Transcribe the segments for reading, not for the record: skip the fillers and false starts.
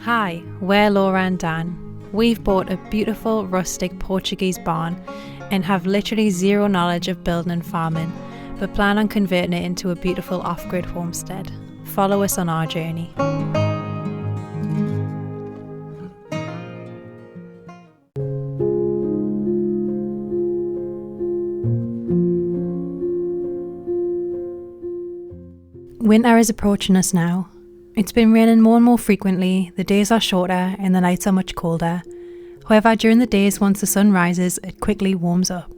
Hi, we're Laura and Dan. We've bought a beautiful rustic Portuguese barn and have literally zero knowledge of building and farming, but plan on converting it into a beautiful off-grid homestead. Follow us on our journey. Winter is approaching us now. It's been raining more and more frequently, the days are shorter and the nights are much colder. However, during the days once the sun rises, it quickly warms up.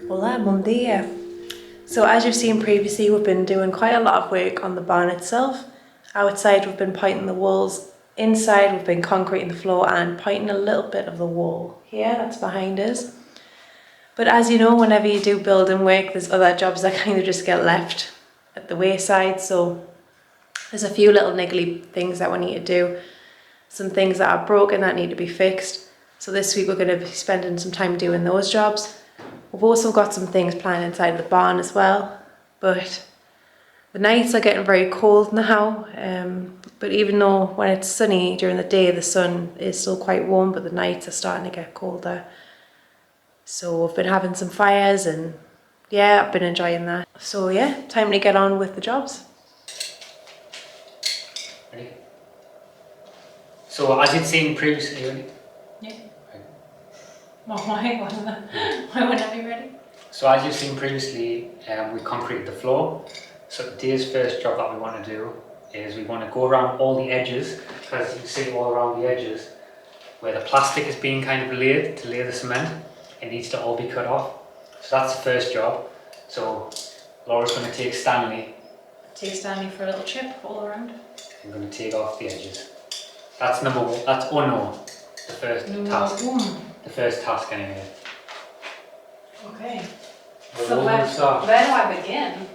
Olá, bom dia. So as you've seen previously, we've been doing quite a lot of work on the barn itself. Outside we've been painting the walls, inside we've been concreting the floor and painting a little bit of the wall here that's behind us. But as you know, whenever you do building work, there's other jobs that kind of just get left at the wayside. So there's a few little niggly things that we need to do, some things that are broken that need to be fixed. So this week we're going to be spending some time doing those jobs. We've also got some things planned inside the barn as well, but the nights are getting very cold now. But even though when it's sunny during the day, the sun is still quite warm, but the nights are starting to get colder. So we've been having some fires and yeah, I've been enjoying that. So yeah, time to get on with the jobs. Ready? So as you'd seen previously, ready? Yeah. Well, why wouldn't I be ready? So as you've seen previously, we concreted the floor. So today's first job that we want to do is we want to go around all the edges, because you can see all around the edges where the plastic is being kind of laid to lay the cement. It needs to all be cut off. So that's the first job. So Laura's going to take Stanley. Take Stanley for a little trip all around. I'm going to take off the edges. That's number one. That's the first task. The first task anyway. Okay. So where do I begin?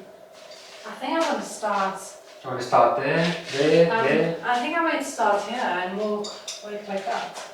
I think I'm going to start. Do you want to start there, there? I think I might start here and walk like that.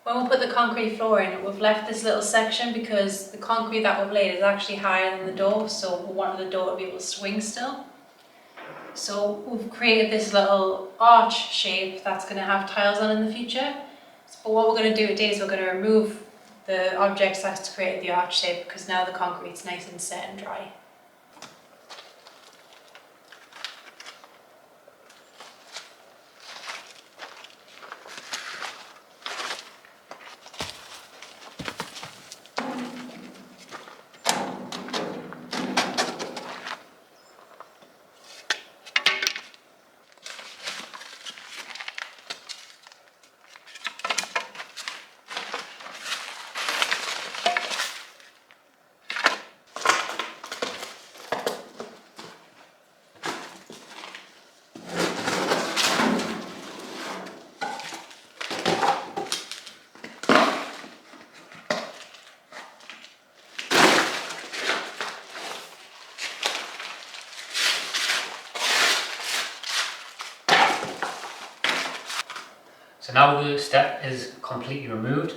When we put the concrete floor in, we've left this little section because the concrete that we've laid is actually higher than the door, so we wanted the door to be able to swing still. So we've created this little arch shape that's going to have tiles on in the future. But what we're going to do today is we're going to remove the objects that's created the arch shape, because now the concrete's nice and set and dry. So now the step is completely removed.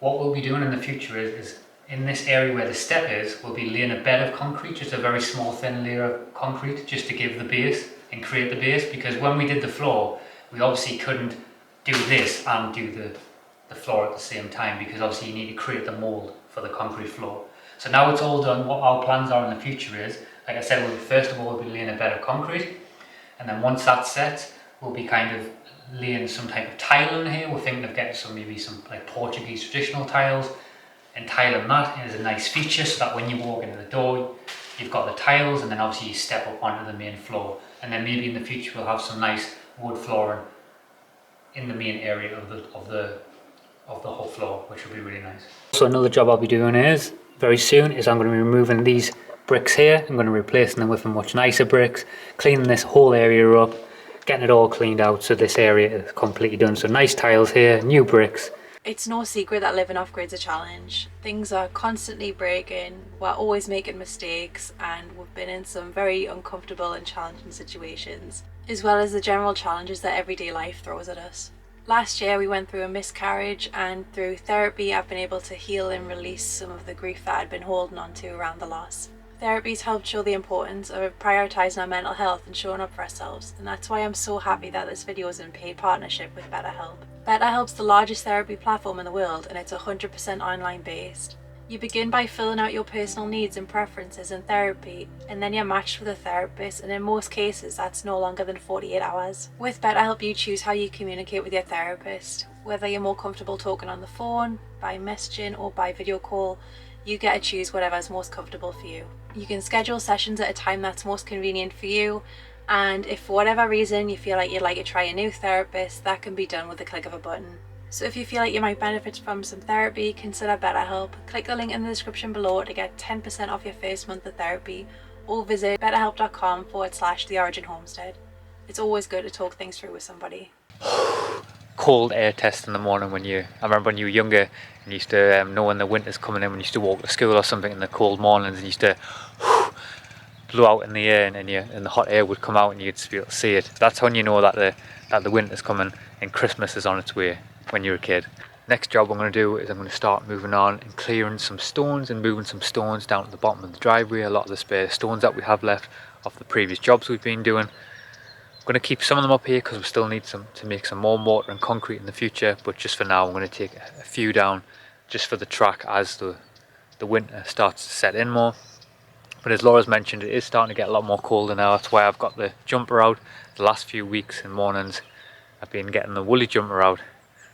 What we'll be doing in the future is in this area where the step is, we'll be laying a bed of concrete, just a very small thin layer of concrete, just to give the base and create the base, because when we did the floor, we obviously couldn't do this and do the floor at the same time, because obviously you need to create the mould for the concrete floor. So now it's all done, what our plans are in the future is, like I said, first of all we'll be laying a bed of concrete, and then once that's set, we'll be kind of laying some type of tile in here. We're thinking of getting maybe some like Portuguese traditional tiles and tiling that as a nice feature, so that when you walk into the door, you've got the tiles, and then obviously you step up onto the main floor. And then maybe in the future we'll have some nice wood flooring in the main area of the whole floor, which will be really nice. So another job I'll be doing is very soon is I'm going to be removing these bricks here. I'm going to be replacing them with much nicer bricks, cleaning this whole area up, getting it all cleaned out so this area is completely done. So nice tiles here, new bricks. It's no secret that living off grid's a challenge. Things are constantly breaking, we're always making mistakes, and we've been in some very uncomfortable and challenging situations, as well as the general challenges that everyday life throws at us. Last year we went through a miscarriage, and through therapy I've been able to heal and release some of the grief that I'd been holding on to around the loss. Therapy's helped show the importance of prioritising our mental health and showing up for ourselves, and that's why I'm so happy that this video is in paid partnership with BetterHelp. BetterHelp's the largest therapy platform in the world, and it's 100% online based. You begin by filling out your personal needs and preferences in therapy, and then you're matched with a therapist, and in most cases that's no longer than 48 hours. With BetterHelp you choose how you communicate with your therapist. Whether you're more comfortable talking on the phone, by messaging or by video call, you get to choose whatever is most comfortable for you. You can schedule sessions at a time that's most convenient for you, and if for whatever reason you feel like you'd like to try a new therapist, that can be done with the click of a button. So if you feel like you might benefit from some therapy, consider BetterHelp. Click the link in the description below to get 10% off your first month of therapy, or visit betterhelp.com/theoriginhomestead. It's always good to talk things through with somebody. Cold air test in the morning I remember when you were younger and you used to know when the winter's coming in, when you used to walk to school or something in the cold mornings, and you used to blow out in the air, and the hot air would come out and you'd be able to see it. That's when you know that the winter's coming and Christmas is on its way when you're a kid. Next job I'm going to do is I'm going to start moving on and clearing some stones and moving some stones down to the bottom of the driveway. A lot of the spare stones that we have left off the previous jobs we've been doing. I'm going to keep some of them up here because we still need some to make some more mortar and concrete in the future, but just for now I'm going to take a few down just for the track as the winter starts to set in more. But as Laura's mentioned, it is starting to get a lot more colder now. That's why I've got the jumper out. The last few weeks and mornings I've been getting the woolly jumper out.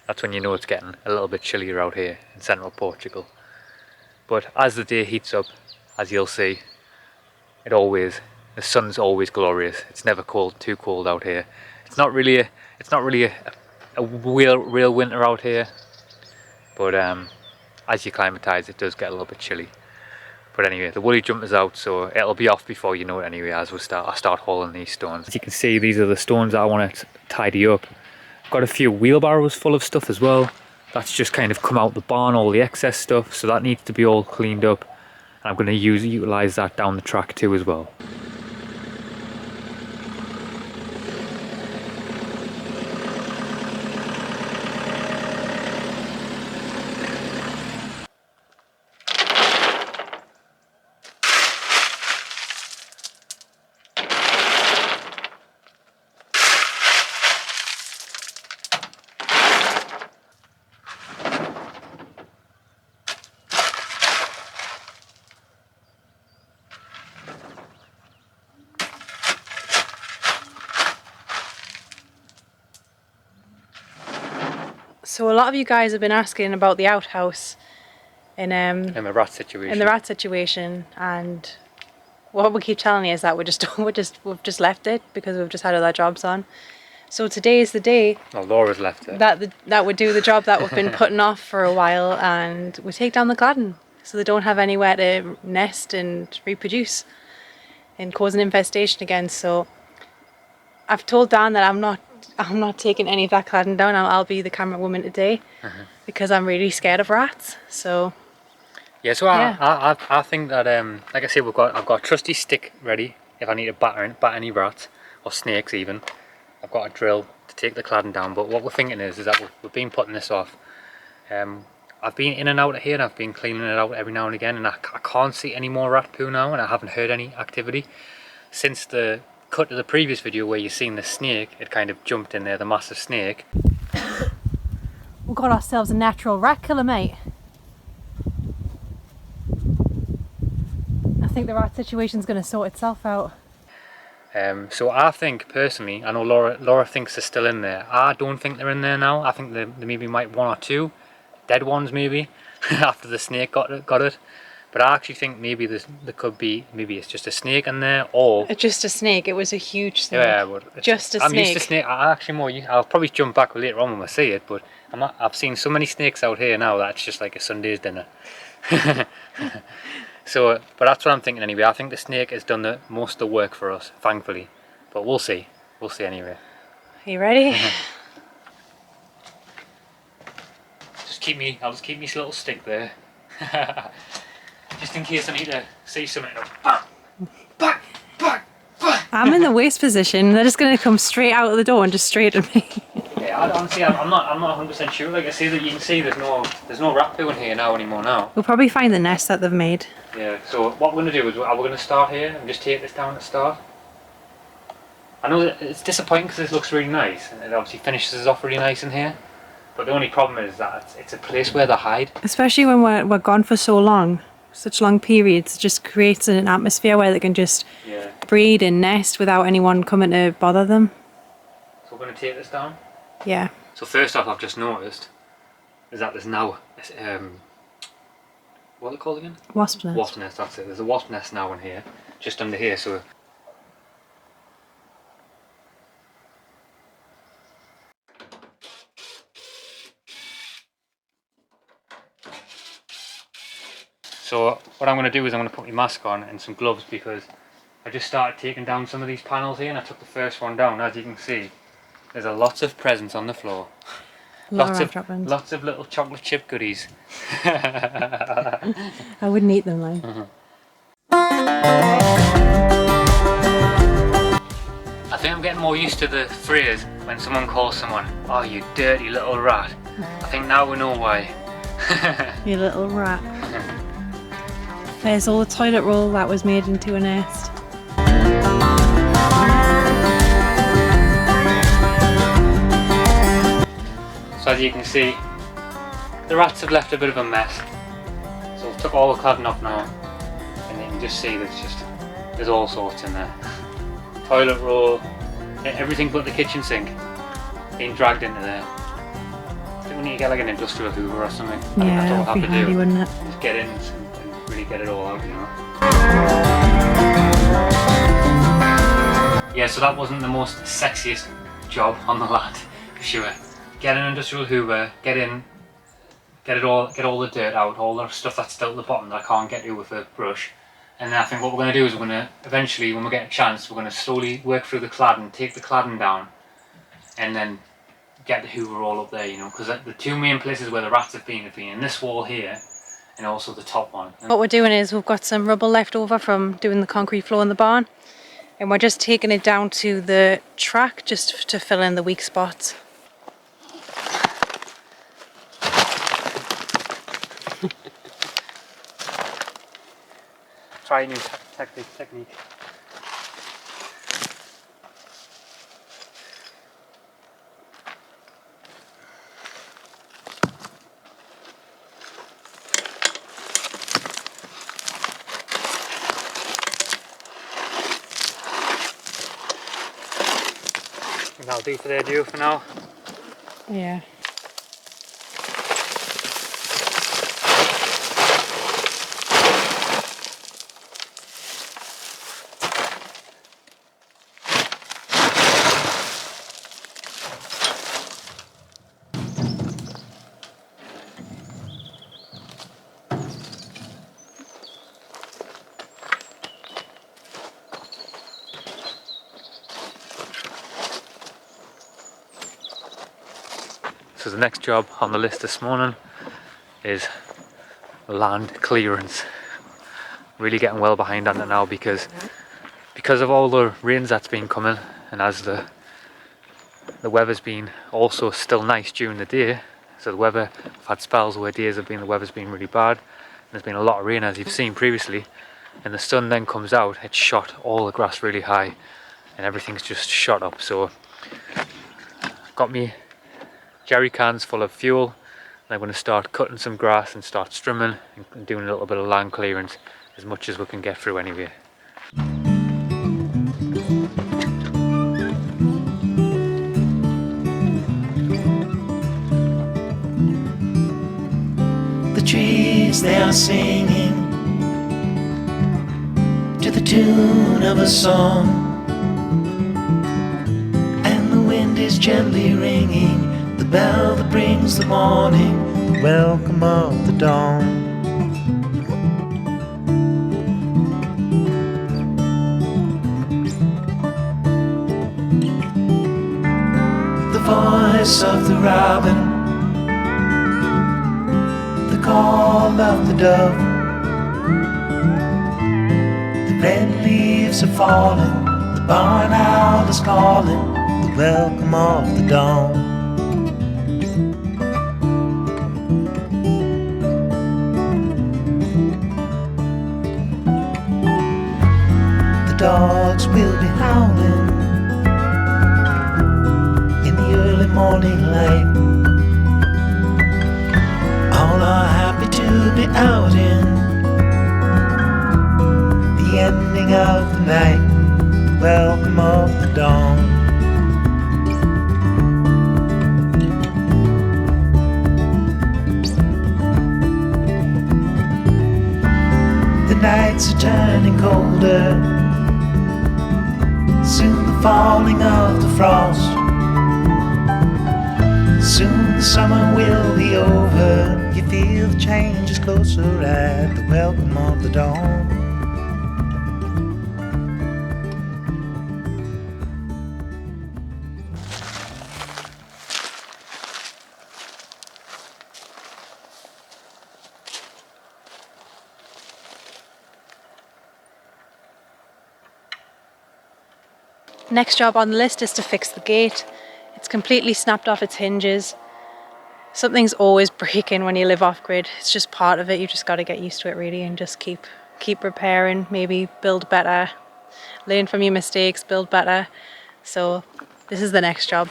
That's when you know it's getting a little bit chillier out here in central Portugal. But as the day heats up, as you'll see, the sun's always glorious. It's never too cold out here. It's not really a real winter out here, but as you climatise it does get a little bit chilly. But anyway, the woolly jumper's out, so it'll be off before you know it anyway as I start hauling these stones. As you can see, these are the stones that I want to tidy up. I've got a few wheelbarrows full of stuff as well. That's just kind of come out the barn, all the excess stuff, so that needs to be all cleaned up. And I'm going to utilise that down the track too as well. So a lot of you guys have been asking about the outhouse in the rat situation. In the rat situation, and what we keep telling you is that we've just left it because we've just had other jobs on. So today is the day. Oh, Laura's left it. That would do the job that we've been putting off for a while, and we take down the cladding so they don't have anywhere to nest and reproduce and cause an infestation again. So I've told Dan that I'm not taking any of that cladding down. I'll be the camera woman today because I'm really scared of rats. So yeah, so yeah. I think that like I said, I've got a trusty stick ready if I need to bat any rats or snakes even. I've got a drill to take the cladding down. But what we're thinking is that we've been putting this off. I've been in and out of here and I've been cleaning it out every now and again, and I can't see any more rat poo now, and I haven't heard any activity since the cut to the previous video where you seen the snake. It kind of jumped in there, the massive snake. We've got ourselves a natural rat killer, mate. I think the rat situation's going to sort itself out. So I think personally, I know Laura thinks they're still in there. I don't think they're in there now. I think there maybe might one or two dead ones maybe after the snake got it. But I actually think maybe there could be, maybe it's just a snake in there, or Just a snake. It was a huge snake. yeah, but Just a I'm snake. used to snake. I'll probably jump back later on when I see it, but I've seen so many snakes out here now that it's just like a Sunday's dinner. So, but that's what I'm thinking anyway. I think the snake has done the most of the work for us, thankfully. But we'll see. We'll see anyway. Are you ready? I'll just keep this little stick there. Just in case I need to say something. Bang! Bang! Bang! Bang! I'm in the waist position. They're just going to come straight out of the door and just straight at me. Yeah, honestly, I'm not 100% sure. Like I say, that you can see there's no rat poo in here anymore now. We'll probably find the nest that they've made. Yeah. So what we're gonna do is we're gonna start here and just take this down at the start. I know that it's disappointing because this looks really nice and it obviously finishes us off really nice in here. But the only problem is that it's a place where they hide. Especially when we're gone for so long, such long periods, it just creates an atmosphere where they can just breed and nest without anyone coming to bother them. So we're gonna take this down. Yeah. So first off, I've just noticed is that there's now what are they called again? Wasp nest. Wasp nest, that's it. There's a wasp nest now in here, just under here. So what I'm going to do is I'm going to put my mask on and some gloves, because I just started taking down some of these panels here and I took the first one down. As you can see, there's lots of presents on the floor. Lots of little chocolate chip goodies. I wouldn't eat them though. I think I'm getting more used to the phrase when someone calls someone, "Oh, you dirty little rat." I think now we know why. You little rat. There's all the toilet roll that was made into a nest. So as you can see, the rats have left a bit of a mess. So I've took all the cladding off now, and you can just see there's all sorts in there. Toilet roll, everything but the kitchen sink being dragged into there. I think we need to get like an industrial hoover or something. Yeah, that's all that'd be handy, wouldn't it? Just get in and really get it all out, you know. Yeah, so that wasn't the most sexiest job on the land, for sure. Get an industrial hoover, get all the dirt out, all the stuff that's still at the bottom that I can't get to with a brush. And then I think what we're going to do is we're going to eventually, when we get a chance, we're going to slowly work through the cladding, take the cladding down, and then get the hoover all up there, you know, because the two main places where the rats have been in this wall here, and also the top one. What we're doing is we've got some rubble left over from doing the concrete floor in the barn, and we're just taking it down to the track just to fill in the weak spots. Try a new technique. And that'll do for their duo for now. Yeah. So the next job on the list this morning is land clearance. Really getting well behind on it now because of all the rains that's been coming, and as the weather's been also still nice during the day. So the weather, I've had spells where the weather's been really bad, and there's been a lot of rain as you've seen previously, and the sun then comes out, it's shot all the grass really high and everything's just shot up. So got me jerry cans full of fuel, and I'm going to start cutting some grass and start trimming and doing a little bit of land clearance, as much as we can get through anyway. bees, they are singing to the tune of a song, and the wind is gently ringing the bell that brings the morning, the welcome of the dawn. The voice of the robin, the call of the dove, the red leaves are falling, the barn owl is calling, the welcome of the dawn. The dogs will be howling in the early morning light. All are happy to be out in the ending of the night, the welcome of the dawn. The nights are turning colder, soon the falling of the frost. Soon the summer will be over, you feel the change is closer at the welcome of the dawn. Next job on the list is to fix the gate. It's completely snapped off its hinges. Something's always breaking when you live off grid. It's just part of it. You just got to get used to it really, and just keep repairing, maybe build better, learn from your mistakes, build better. So this is the next job.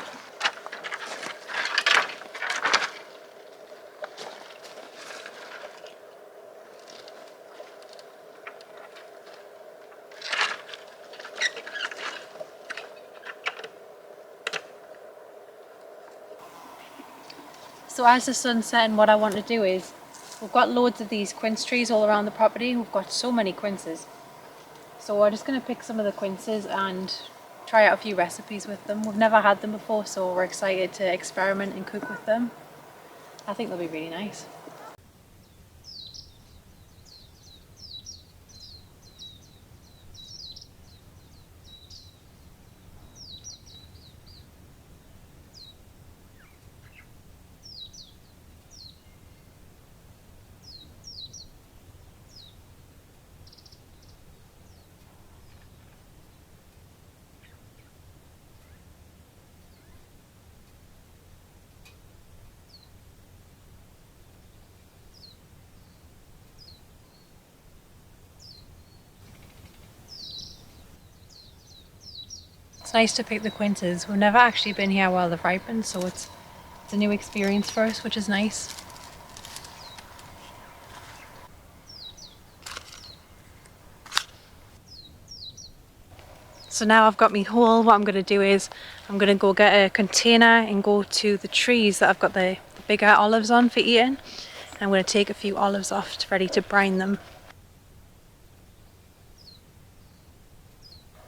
So as the sun's setting, what I want to do is, we've got loads of these quince trees all around the property. We've got so many quinces. So we're just going to pick some of the quinces and try out a few recipes with them. We've never had them before, so we're excited to experiment and cook with them. I think they'll be really nice. It's nice to pick the quinces. We've never actually been here while they've ripened, so it's a new experience for us, which is nice. So now I've got my hole. What I'm going to do is I'm going to go get a container and go to the trees that I've got the bigger olives on for eating. I'm going to take a few olives off ready to brine them.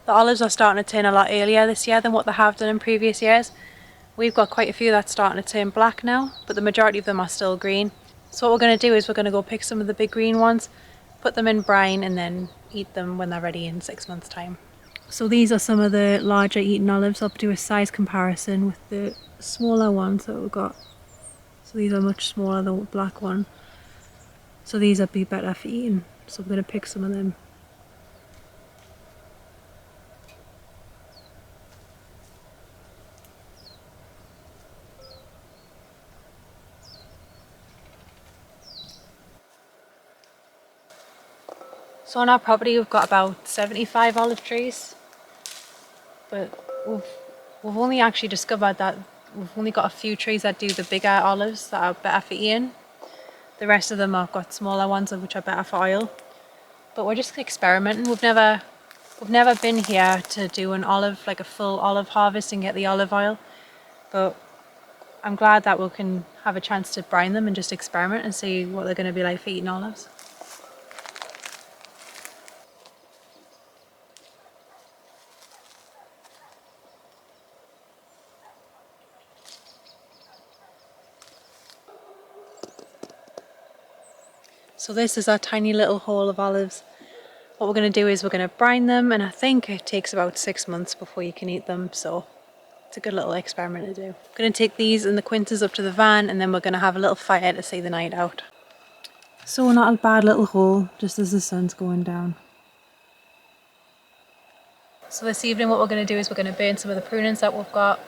The olives are starting to turn a lot earlier this year than what they have done in previous years. We've got quite a few that's starting to turn black now, but the majority of them are still green. So what we're going to do is we're going to go pick some of the big green ones, put them in brine, and then eat them when they're ready in 6 months' time. So these are some of the larger eaten olives. I'll do a size comparison with the smaller ones that we've got. So these are much smaller than the black one. So these would be better for eating. So I'm going to pick some of them. So on our property we've got about 75 olive trees, but we've only actually discovered that we've only got a few trees that do the bigger olives that are better for eating. The rest of them have got smaller ones which are better for oil. But we're just experimenting. We've never been here to do an olive, like a full olive harvest and get the olive oil. But I'm glad that we can have a chance to brine them and just experiment and see what they're going to be like for eating olives. So this is our tiny little haul of olives. What we're going to do is we're going to brine them, and I think it takes about 6 months before you can eat them, so it's a good little experiment to do. I'm going to take these and the quintas up to the van, and then we're going to have a little fire to see the night out. So not a bad little haul, just as the sun's going down. So this evening what we're going to do is we're going to burn some of the prunings that we've got.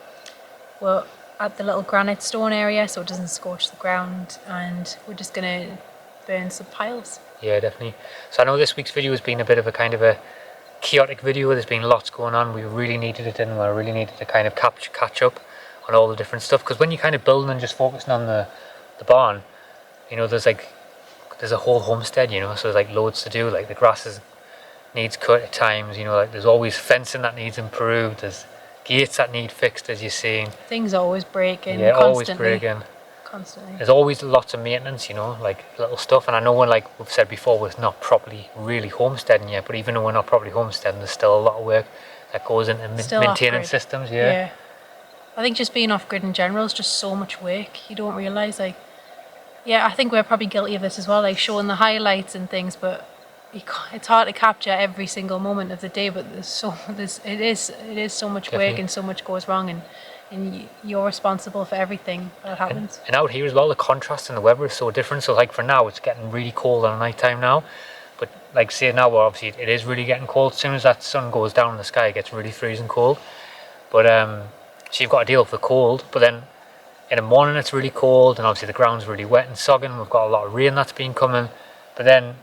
We're at the little granite stone area so it doesn't scorch the ground, and we're just going to burn some piles. Yeah, definitely. So I know this week's video has been a bit of a kind of a chaotic video. There's been lots going on. We really needed it, and we really needed to kind of catch up on all the different stuff, because when you're kind of building and just focusing on the barn, you know, there's a whole homestead, you know, so there's like loads to do. Like the grass needs cut at times, you know, like there's always fencing that needs improved, there's gates that need fixed, as you're seeing. Things are always breaking. Yeah, constantly. always breaking. Constantly. There's always lots of maintenance, you know, like little stuff. And I know when, like we've said before, we're not properly really homesteading yet, but even though we're not properly homesteading, there's still a lot of work that goes into maintaining systems. Yeah. I think just being off grid in general is just so much work. You don't realise, like, yeah, I think we're probably guilty of this as well, like showing the highlights and things, but it's hard to capture every single moment of the day. But it is so much work, and so much goes wrong, and you're responsible for everything that happens. And out here as well, the contrast in the weather is so different. So like for now, it's getting really cold at night time now. But like say now, well, obviously it is really getting cold. As soon as that sun goes down in the sky, it gets really freezing cold. But so you've got to deal with the cold. But then in the morning it's really cold, and obviously the ground's really wet and sogging. We've got a lot of rain that's been coming. But then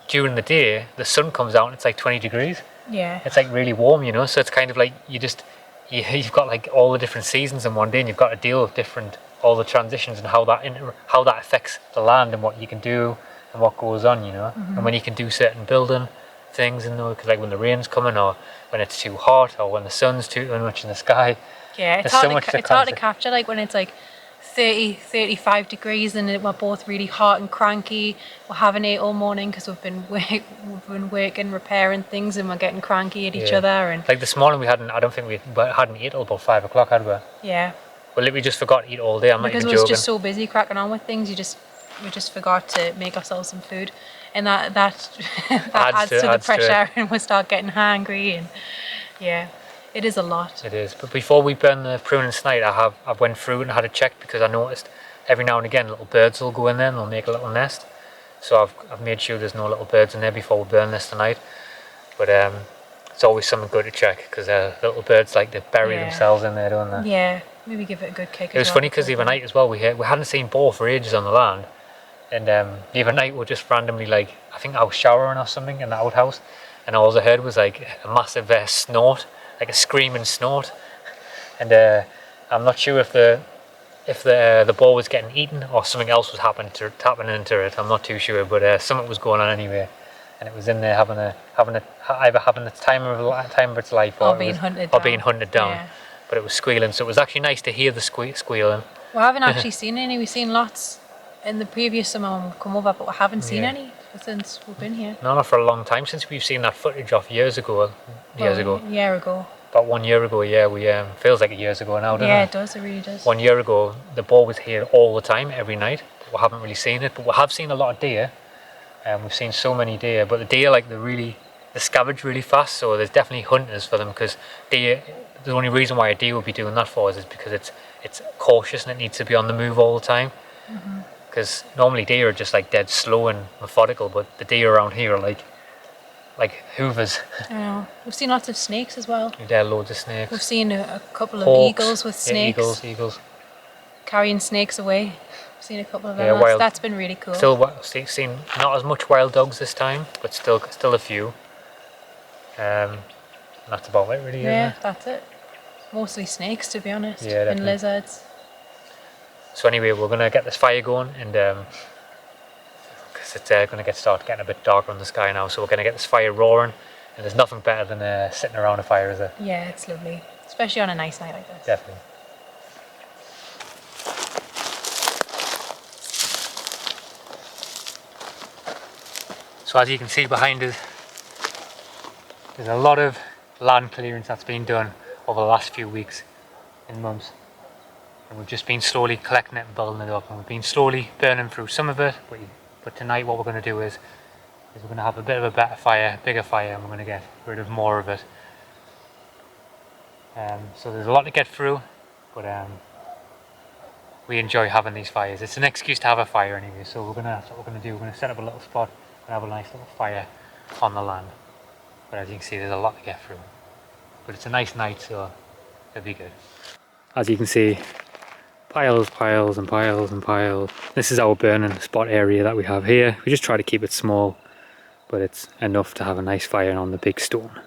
during the day, the sun comes out and it's like 20 degrees. Yeah. It's like really warm, you know. So it's kind of like you've got like all the different seasons in one day, and you've got to deal with all the transitions and how that affects the land and what you can do and what goes on, you know. And when you can do certain building things, and because like when the rain's coming, or when it's too hot, or when the sun's too much in the sky. Yeah, it's hard to capture, like when it's like 35 degrees and we're both really hot and cranky. We're having it all morning because we've been working, repairing things, and we're getting cranky at each other. And like this morning, I don't think we hadn't eaten till about 5 o'clock, had we? Yeah. Well, we just forgot to eat all day. I'm not even joking. Because we was just so busy cracking on with things, we just forgot to make ourselves some food, and that adds to the pressure, and we start getting hungry, and yeah. It is a lot. It is. But before we burn the prunings tonight, I went through and had a check, because I noticed every now and again little birds will go in there and they'll make a little nest. So I've made sure there's no little birds in there before we burn this tonight. But it's always something good to check, because little birds like to bury themselves in there, don't they? Yeah, maybe give it a good kick. It was funny because the other night as well, we hadn't seen boar for ages on the land, and the other night we just randomly, like, I think I was showering or something in the outhouse, and all I heard was like a massive snort. Like a screaming snort, and I'm not sure if the ball was getting eaten or something else was happening into it. I'm not too sure, but something was going on anyway, and it was in there either having the time of its life or being hunted down. Yeah. But it was squealing, so it was actually nice to hear the squealing. We haven't actually seen any. We've seen lots in the previous summer when we come over, but we haven't seen any since we've been here. No, not for a long time, since we've seen that footage off years ago. A year ago. About 1 year ago, yeah. We feels like years ago now, doesn't it? Yeah, it does. It really does. 1 year ago, the boar was here all the time, every night. But we haven't really seen it, but we have seen a lot of deer. We've seen so many deer, but the deer, like, they scavenge really fast. So there's definitely hunters for them, because deer. The only reason why a deer would be doing that for us is because it's cautious and it needs to be on the move all the time. Because normally deer are just like dead slow and methodical, but the deer around here are like hoovers. I know. We've seen lots of snakes as well. There are loads of snakes. We've seen a couple of Hawks. eagles with snakes. Yeah, eagles. Carrying snakes away. We've seen a couple of them. Yeah, that's been really cool. Still seen not as much wild dogs this time, but still a few. That's about it, really. Yeah, that's it. Mostly snakes, to be honest. Yeah, definitely. And lizards. So anyway, we're going to get this fire going, and because it's going to start getting a bit darker in the sky now, so we're going to get this fire roaring, and there's nothing better than sitting around a fire, is there? Yeah, it's lovely, especially on a nice night like this. Definitely. So as you can see behind us, there's a lot of land clearance that's been done over the last few weeks and months. And we've just been slowly collecting it and building it up, and we've been slowly burning through some of it. But tonight what we're going to do is we're going to have a bit of a better fire, bigger fire, and we're going to get rid of more of it. So there's a lot to get through, but we enjoy having these fires. It's an excuse to have a fire anyway, so that's what we're going to do. We're going to set up a little spot and have a nice little fire on the land. But as you can see, there's a lot to get through. But it's a nice night, so it'll be good. As you can see, piles, piles and piles and piles. This is our burning spot area that we have here. We just try to keep it small, but it's enough to have a nice fire on the big stone.